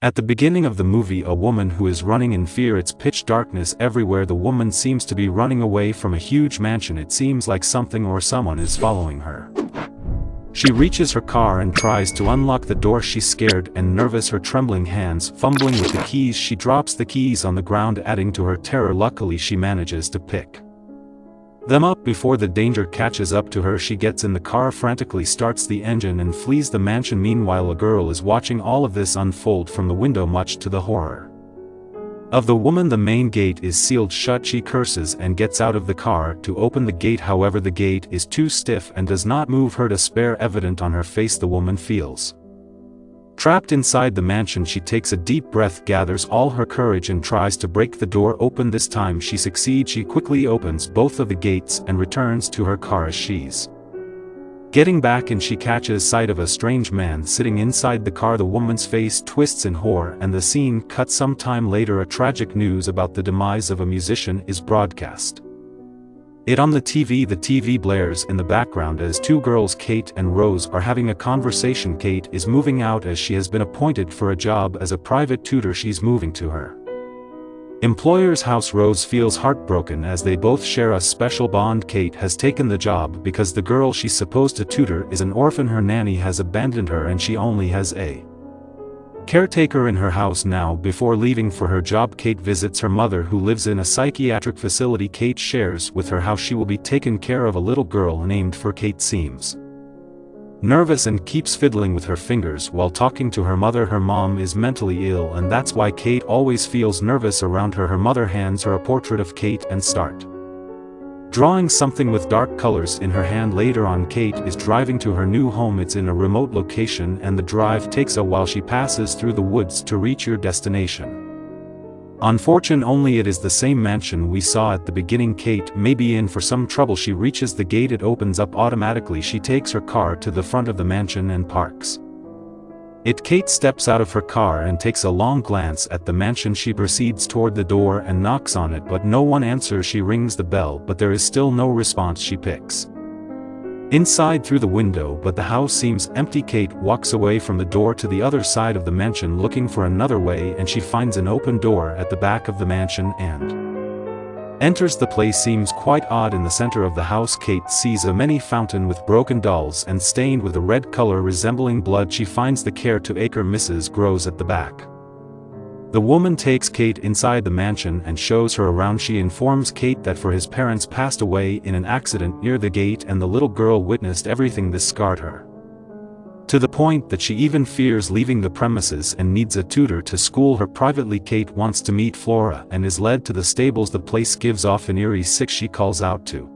At the beginning of the movie, a woman who is running in fear. It's pitch darkness everywhere. The woman seems to be running away from a huge mansion. It seems like something or someone is following her. She reaches her car and tries to unlock the door. She's scared and nervous, her trembling hands fumbling with the keys. She drops the keys on the ground, adding to her terror. Luckily, she manages to pick them up before the danger catches up to her. She gets in the car, frantically starts the engine and flees the mansion. Meanwhile, a girl is watching all of this unfold from the window. Much to the horror of the woman, the main gate is sealed shut. She curses and gets out of the car to open the gate. However, the gate is too stiff and does not move. Her despair evident on her face, the woman feels trapped inside the mansion. She takes a deep breath, gathers all her courage and tries to break the door open. This time she succeeds. She quickly opens both of the gates and returns to her car. As she's getting back and she catches sight of a strange man sitting inside the car. The woman's face twists in horror and the scene cuts. Some time later, a tragic news about the demise of a musician is broadcast. It on the TV. The TV blares in the background as two girls, Kate and Rose, are having a conversation. Kate is moving out as she has been appointed for a job as a private tutor. She's moving to her employer's house. Rose feels heartbroken as they both share a special bond. Kate has taken the job because the girl she's supposed to tutor is an orphan. Her nanny has abandoned her and she only has a caretaker in her house now. Before leaving for her job, Kate visits her mother, who lives in a psychiatric facility. Kate shares with her how she will be taken care of. A little girl named for Kate seems nervous and keeps fiddling with her fingers while talking to her mother. Her mom is mentally ill and that's why Kate always feels nervous around her. Her mother hands her a portrait of Kate and start drawing something with dark colors in her hand. Later on, Kate is driving to her new home. It's in a remote location and the drive takes a while. She passes through the woods to reach your destination. Unfortunately, it is the same mansion we saw at the beginning. Kate may be in for some trouble. She reaches the gate. It opens up automatically. She takes her car to the front of the mansion and parks it. Kate steps out of her car and takes a long glance at the mansion. She proceeds toward the door and knocks on it, but no one answers. She rings the bell, but there is still no response. She peeks inside through the window, but the house seems empty. Kate walks away from the door to the other side of the mansion looking for another way, and she finds an open door at the back of the mansion and enters. The place seems quite odd. In the center of the house, Kate sees a mini fountain with broken dolls and stained with a red color resembling blood. She finds the caretaker, Mrs. Grows, at the back. The woman takes Kate inside the mansion and shows her around. She informs Kate that his parents passed away in an accident near the gate and the little girl witnessed everything. This scarred her to the point that she even fears leaving the premises and needs a tutor to school her privately. Kate wants to meet Flora and is led to the stables. The place gives off an eerie scent. She calls out to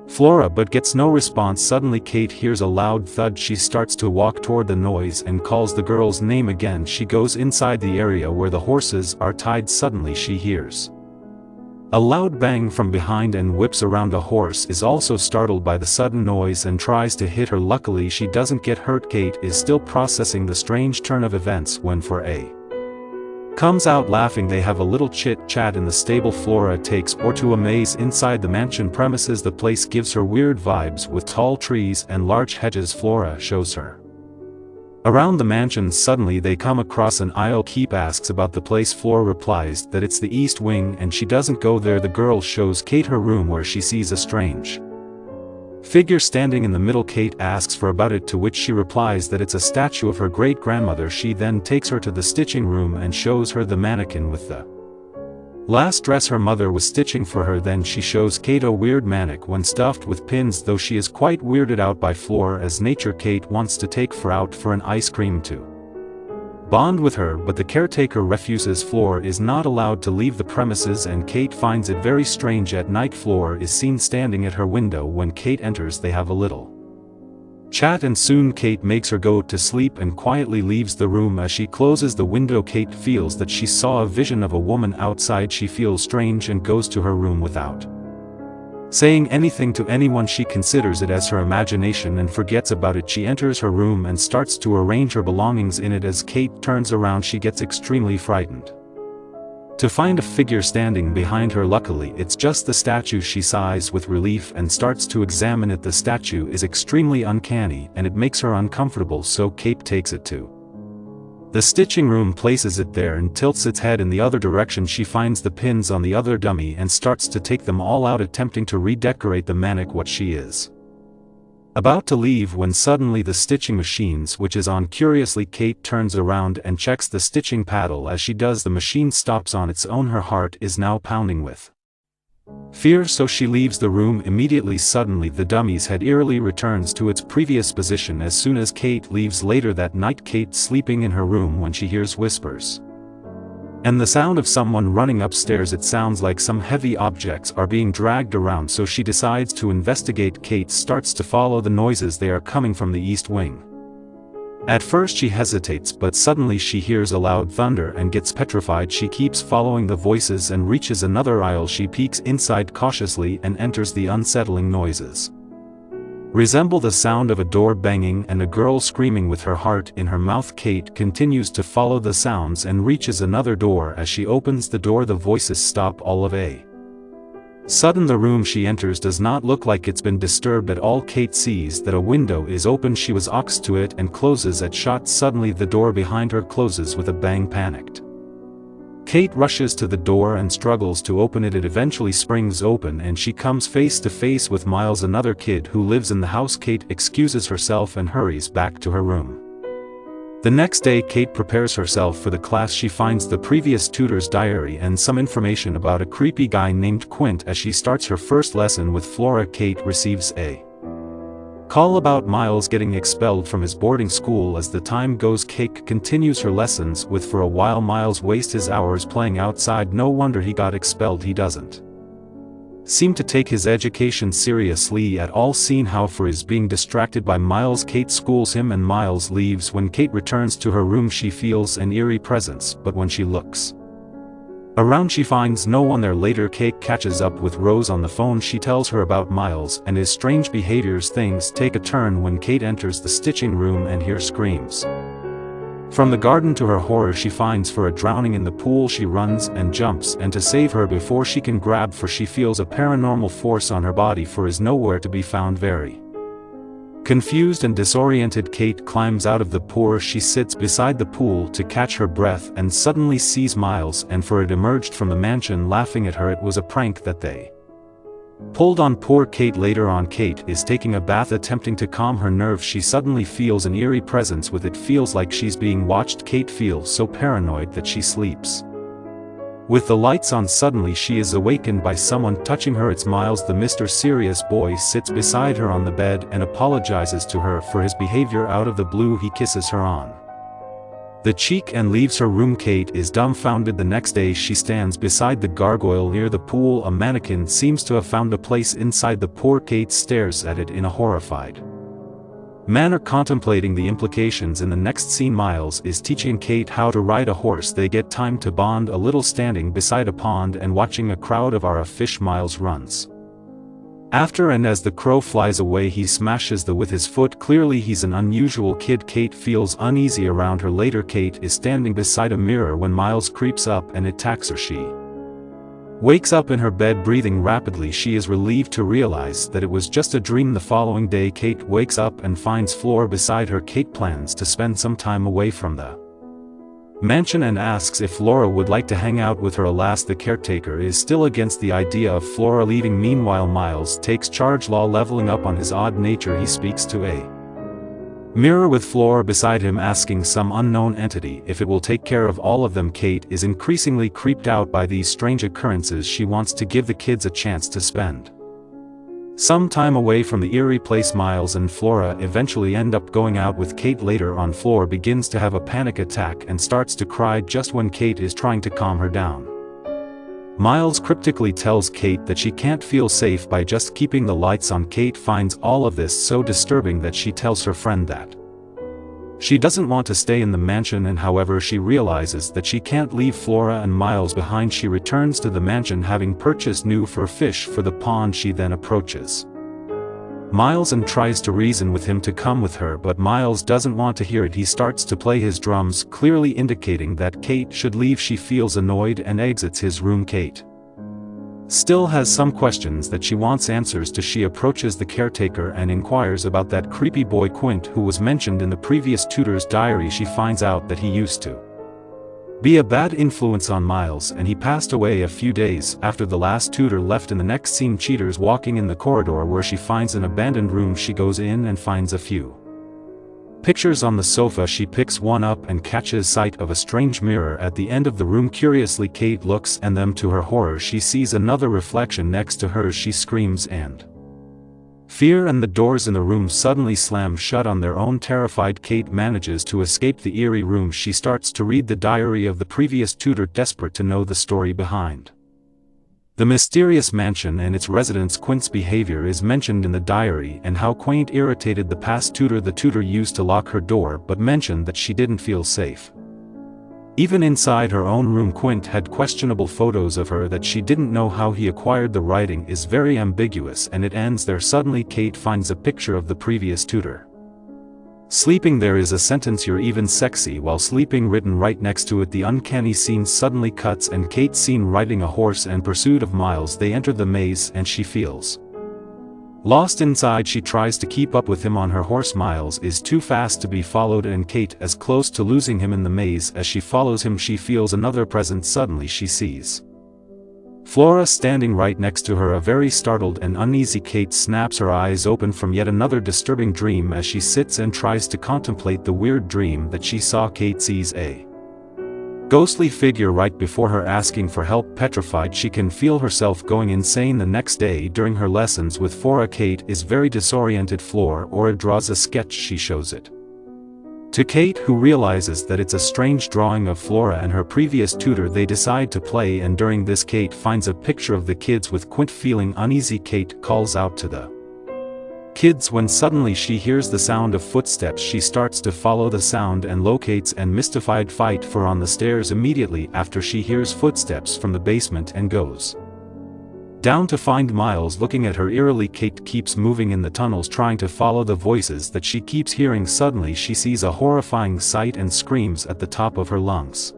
Flora but gets no response. Suddenly Kate hears a loud thud. She starts to walk toward the noise and calls the girl's name again. She goes inside the area where the horses are tied. Suddenly she hears a loud bang from behind and whips around. A horse is also startled by the sudden noise and tries to hit her. Luckily she doesn't get hurt. Kate is still processing the strange turn of events when Flora comes out laughing. They have a little chit-chat in the stable. Flora takes her to a maze inside the mansion premises. The place gives her weird vibes with tall trees and large hedges. Flora shows her around the mansion. Suddenly they come across an aisle. Kate asks about the place. Flora replies that it's the east wing and she doesn't go there. The girl shows Kate her room where she sees a strange figure standing in the middle. Kate asks for about it, to which she replies that it's a statue of her great-grandmother. She then takes her to the stitching room and shows her the mannequin with the last dress her mother was stitching for her. Then she shows Kate a weird mannequin stuffed with pins, though she is quite weirded out by Flora as nature. Kate wants to take Flora out for an ice cream to bond with her, but the caretaker refuses. Flora is not allowed to leave the premises and Kate finds it very strange. At night, Flora is seen standing at her window. When Kate enters, they have a little chat and soon Kate makes her go to sleep and quietly leaves the room. As she closes the window, Kate feels that she saw a vision of a woman outside. She feels strange and goes to her room without saying anything to anyone. She considers it as her imagination and forgets about it. She enters her room and starts to arrange her belongings in it. As Kate turns around, she gets extremely frightened to find a figure standing behind her. Luckily, it's just the statue. She sighs with relief and starts to examine it. The statue is extremely uncanny and it makes her uncomfortable, so Kate takes it to The stitching room places it there and tilts its head in the other direction. She finds the pins on the other dummy and starts to take them all out, attempting to redecorate the manic what she is. About to leave when suddenly the stitching machine switches on. Curiously, Kate turns around and checks the stitching paddle. As she does, the machine stops on its own. Her heart is now pounding with fear, so she leaves the room immediately. Suddenly the dummy's head eerily returns to its previous position as soon as Kate leaves. Later that night, Kate sleeping in her room when she hears whispers and the sound of someone running upstairs. It sounds like some heavy objects are being dragged around, so she decides to investigate. Kate starts to follow the noises. They are coming from the east wing. At first she hesitates, but suddenly she hears a loud thunder and gets petrified. She keeps following the voices and reaches another aisle. She peeks inside cautiously and enters. The unsettling noises resemble the sound of a door banging and a girl screaming with her heart in her mouth. Kate continues to follow the sounds and reaches another door. As she opens the door, the voices stop all of a sudden. The room she enters does not look like it's been disturbed at all. Kate sees that a window is open. She walks to it and closes it shut. Suddenly the door behind her closes with a bang. Panicked, Kate rushes to the door and struggles to open it. It eventually springs open and she comes face to face with Miles, another kid who lives in the house. Kate excuses herself and hurries back to her room. The next day, Kate prepares herself for the class. She finds the previous tutor's diary and some information about a creepy guy named Quint. As she starts her first lesson with Flora, Kate receives a call about Miles getting expelled from his boarding school. As the time goes, Kate continues her lessons with for a while Miles wastes his hours playing outside. No wonder he got expelled. He doesn't seem to take his education seriously at all. Seen how for is being distracted by Miles. Kate schools him and Miles leaves. When Kate returns to her room, she feels an eerie presence, but when she looks around she finds no one there. Later, Kate catches up with Rose on the phone. She tells her about Miles and his strange behaviors. Things take a turn when Kate enters the stitching room and hears screams from the garden. To her horror, she finds Flora drowning in the pool. She runs and jumps and to save her before she can grab, for she feels a paranormal force on her body. Flora is nowhere to be found. Very confused and disoriented, Kate climbs out of the pool. She sits beside the pool to catch her breath and suddenly sees Miles and Flora had emerged from the mansion laughing at her. It was a prank that they pulled on poor Kate. Later on, Kate is taking a bath attempting to calm her nerves. She suddenly feels an eerie presence with it. Feels like she's being watched. Kate feels so paranoid that she sleeps with the lights on. Suddenly she is awakened by someone touching her. It's Miles. The Mr. Serious boy sits beside her on the bed and apologizes to her for his behavior. Out of the blue, he kisses her on the cheek and leaves her room. Kate is dumbfounded. The next day, she stands beside the gargoyle near the pool. A mannequin seems to have found a place inside the pool. Kate stares at it in a horrified manner, contemplating the implications. In the next scene, Miles is teaching Kate how to ride a horse. They get time to bond a little standing beside a pond and watching a crowd of fish. Miles runs after, and as the crow flies away, he smashes with his foot. Clearly he's an unusual kid. Kate feels uneasy around her. Later, Kate is standing beside a mirror when Miles creeps up and attacks her. She wakes up in her bed breathing rapidly. She is relieved to realize that it was just a dream. The following day, Kate wakes up and finds Flora beside her. Kate plans to spend some time away from the mansion and asks if Flora would like to hang out with her. Alas, the caretaker is still against the idea of Flora leaving. Meanwhile, Miles takes charge, leveling up on his odd nature. He speaks to a mirror with Flora beside him, asking some unknown entity if it will take care of all of them. Kate is increasingly creeped out by these strange occurrences. She wants to give the kids a chance to spend some time away from the eerie place. Miles and Flora eventually end up going out with Kate. Later on, Flora begins to have a panic attack and starts to cry just when Kate is trying to calm her down. Miles cryptically tells Kate that she can't feel safe by just keeping the lights on. Kate finds all of this so disturbing that she tells her friend that she doesn't want to stay in the mansion, and however she realizes that she can't leave Flora and Miles behind. She returns to the mansion having purchased new fish for the pond. She then approaches Miles and tries to reason with him to come with her, but Miles doesn't want to hear it. He starts to play his drums, clearly indicating that Kate should leave. She feels annoyed and exits his room. Kate still has some questions that she wants answers to. She approaches the caretaker and inquires about that creepy boy Quint who was mentioned in the previous tutor's diary. She finds out that he used to be a bad influence on Miles, and he passed away a few days after the last tutor left. In the next scene, Cheater's walking in the corridor where she finds an abandoned room. She goes in and finds a few pictures on the sofa. She picks one up and catches sight of a strange mirror at the end of the room. Curiously, Kate looks at them. To her horror, she sees another reflection next to hers. She screams and fear, and the doors in the room suddenly slam shut on their own. Terrified, Kate manages to escape the eerie room. She starts to read the diary of the previous tutor, desperate to know the story behind the mysterious mansion and its residents. Quint's behavior is mentioned in the diary, and how Quint irritated the past tutor. The tutor used to lock her door but mentioned that she didn't feel safe. Even inside her own room, Quint had questionable photos of her that she didn't know how he acquired. The writing is very ambiguous and it ends there. Suddenly, Kate finds a picture of the previous tutor sleeping. There is a sentence, "You're even sexy while sleeping," written right next to it. The uncanny scene suddenly cuts and Kate's seen riding a horse in pursuit of Miles. They enter the maze and she feels lost inside. She tries to keep up with him on her horse. Miles is too fast to be followed and Kate is close to losing him in the maze. As she follows him, she feels another presence. Suddenly she sees Flora standing right next to her. A very startled and uneasy Kate snaps her eyes open from yet another disturbing dream. As she sits and tries to contemplate the weird dream that she saw, Kate sees a ghostly figure right before her asking for help. Petrified, she can feel herself going insane. The next day, during her lessons with Flora, Kate is very disoriented. Flora draws a sketch. She shows it to Kate, who realizes that it's a strange drawing of Flora and her previous tutor. They decide to play, and during this, Kate finds a picture of the kids with Quint. Feeling uneasy, Kate calls out to the kids when suddenly she hears the sound of footsteps. She starts to follow the sound and locates and mystified fight for on the stairs immediately after she hears footsteps from the basement and goes down to find Miles looking at her eerily. Kate keeps moving in the tunnels trying to follow the voices that she keeps hearing. Suddenly she sees a horrifying sight and screams at the top of her lungs.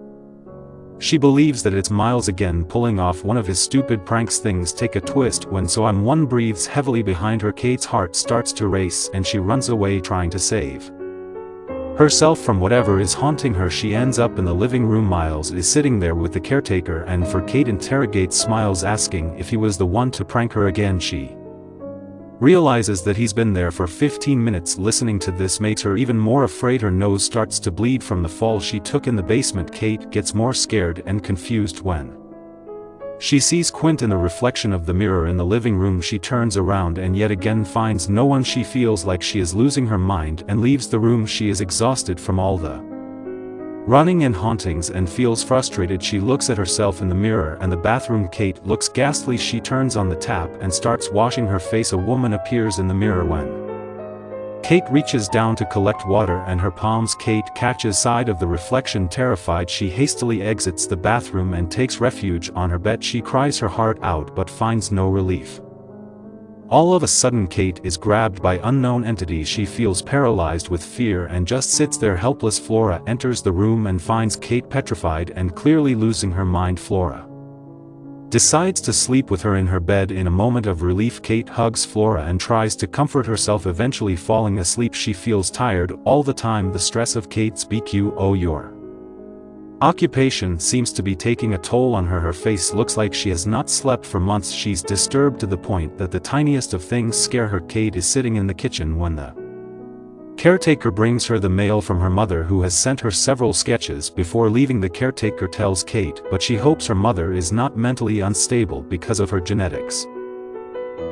She believes that it's Miles again, pulling off one of his stupid pranks. Things take a twist when someone breathes heavily behind her. Kate's heart starts to race and she runs away trying to save herself from whatever is haunting her. She ends up in the living room. Miles is sitting there with the caretaker, and for Kate interrogates Miles, asking if he was the one to prank her again. She realizes that he's been there for 15 minutes. Listening to this makes her even more afraid. Her nose starts to bleed from the fall she took in the basement. Kate gets more scared and confused when she sees Quint in the reflection of the mirror in the living room. She turns around and yet again finds no one. She feels like she is losing her mind and leaves the room. She is exhausted from all the running and hauntings and feels frustrated. She looks at herself in the mirror and the bathroom. Kate looks ghastly. She turns on the tap and starts washing her face. A woman appears in the mirror when Kate reaches down to collect water and her palms. Kate catches sight of the reflection. Terrified, she hastily exits the bathroom and takes refuge on her bed. She cries her heart out but finds no relief. All of a sudden, Kate is grabbed by unknown entities. She feels paralyzed with fear and just sits there helpless. Flora enters the room and finds Kate petrified and clearly losing her mind. Flora decides to sleep with her in her bed. In a moment of relief, Kate hugs Flora and tries to comfort herself, eventually falling asleep. She feels tired all the time. The stress of Kate's your occupation seems to be taking a toll on her. Her face looks like she has not slept for months. She's disturbed to the point that the tiniest of things scare her. Kate is sitting in the kitchen when the caretaker brings her the mail from her mother, who has sent her several sketches. Before leaving, the caretaker tells Kate but she hopes her mother is not mentally unstable because of her genetics.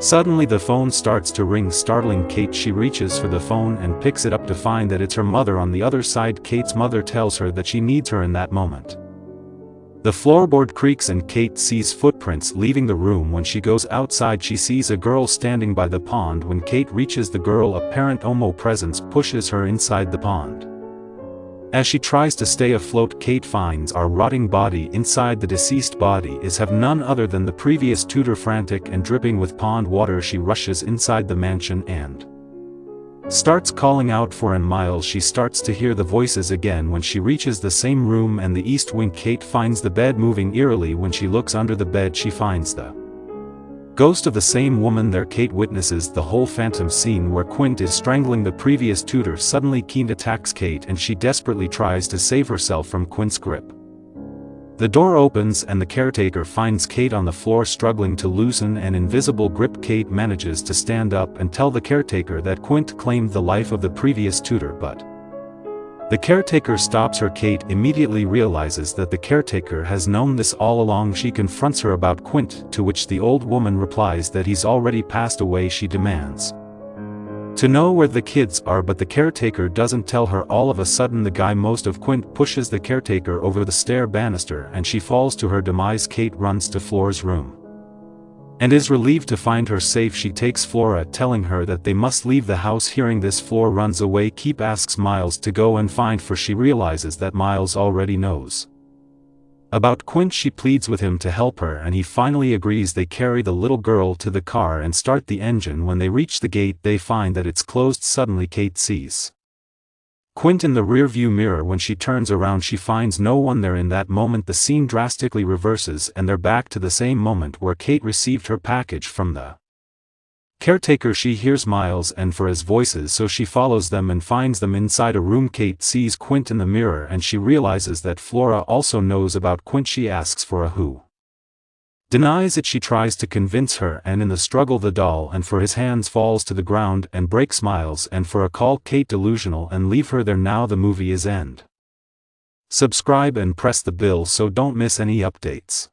Suddenly the phone starts to ring, startling Kate. She reaches for the phone and picks it up to find that it's her mother on the other side. Kate's mother tells her that she needs her in that moment. The floorboard creaks and Kate sees footprints leaving the room. When she goes outside, she sees a girl standing by the pond. When Kate reaches the girl, a parent Omo presence pushes her inside the pond. As she tries to stay afloat, Kate finds a rotting body inside. The deceased body is have none other than the previous tutor. Frantic and dripping with pond water, she rushes inside the mansion and starts calling out for Miles. She starts to hear the voices again. When she reaches the same room and the east wing, Kate finds the bed moving eerily. When she looks under the bed, she finds the ghost of the same woman there. Kate witnesses the whole phantom scene where Quint is strangling the previous tutor. Suddenly Quint attacks Kate and she desperately tries to save herself from Quint's grip. The door opens and the caretaker finds Kate on the floor struggling to loosen an invisible grip. Kate manages to stand up and tell the caretaker that Quint claimed the life of the previous tutor, but the caretaker stops her. Kate immediately realizes that the caretaker has known this all along. She confronts her about Quint, to which the old woman replies that he's already passed away. She demands to know where the kids are, but the caretaker doesn't tell her. All of a sudden the guy most of Quint pushes the caretaker over the stair banister and she falls to her demise. Kate runs to Flora's room and is relieved to find her safe. She takes Flora, telling her that they must leave the house. Hearing this, Flora runs away. Kate asks Miles to go and find, for she realizes that Miles already knows about Quint. She pleads with him to help her and he finally agrees. They carry the little girl to the car and start the engine. When they reach the gate they find that it's closed. Suddenly Kate sees Quint in the rearview mirror. When she turns around she finds no one there. In that moment the scene drastically reverses and they're back to the same moment where Kate received her package from the caretaker. She hears Miles and Flora's voices, so she follows them and finds them inside a room. Kate sees Quint in the mirror and she realizes that Flora also knows about Quint. She asks Flora, who denies it. She tries to convince her, and in the struggle the doll and for his hands falls to the ground and breaks. Miles and Flora call Kate delusional and leave her there. Now the movie is end. Subscribe and press the bell so don't miss any updates.